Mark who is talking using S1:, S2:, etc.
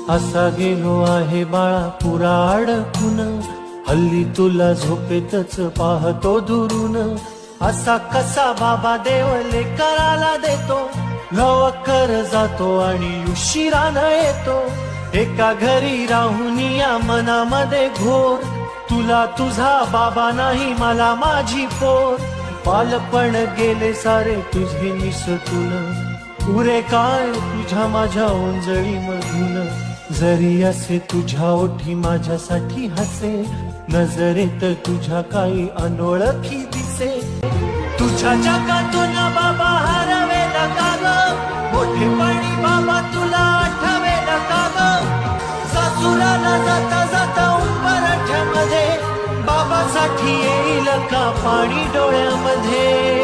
S1: असा गेलो आहे बाळा पुरा अडकून, हल्ली तुला झोपेतच पाहतो दुरून. असा कसा बाबा देव लेकराला देतो, लवकर जातो आणि उशिरानं येतो. एका घरी राहून या मनामध्ये घोर, तुला तुझा बाबा नाही मला माझी पोर. बालपण गेले सारे तुझे निसटून, पुरे काय तुझ्या माझ्या ओंजळी मधून. जरी असे तुझ्या ओठी माझ्यासाठी हसे, नजरेत तुझ्या काही अनोळखी दिसे. तुझ्या जगातून बाबा हरवेला का ग, मोठेपणी बाबा तुला आठवेला का ग. सासुराला जाता जाता उंबरठ्यामध्ये, बाबासाठी येईल का पाणी डोळ्यामध्ये.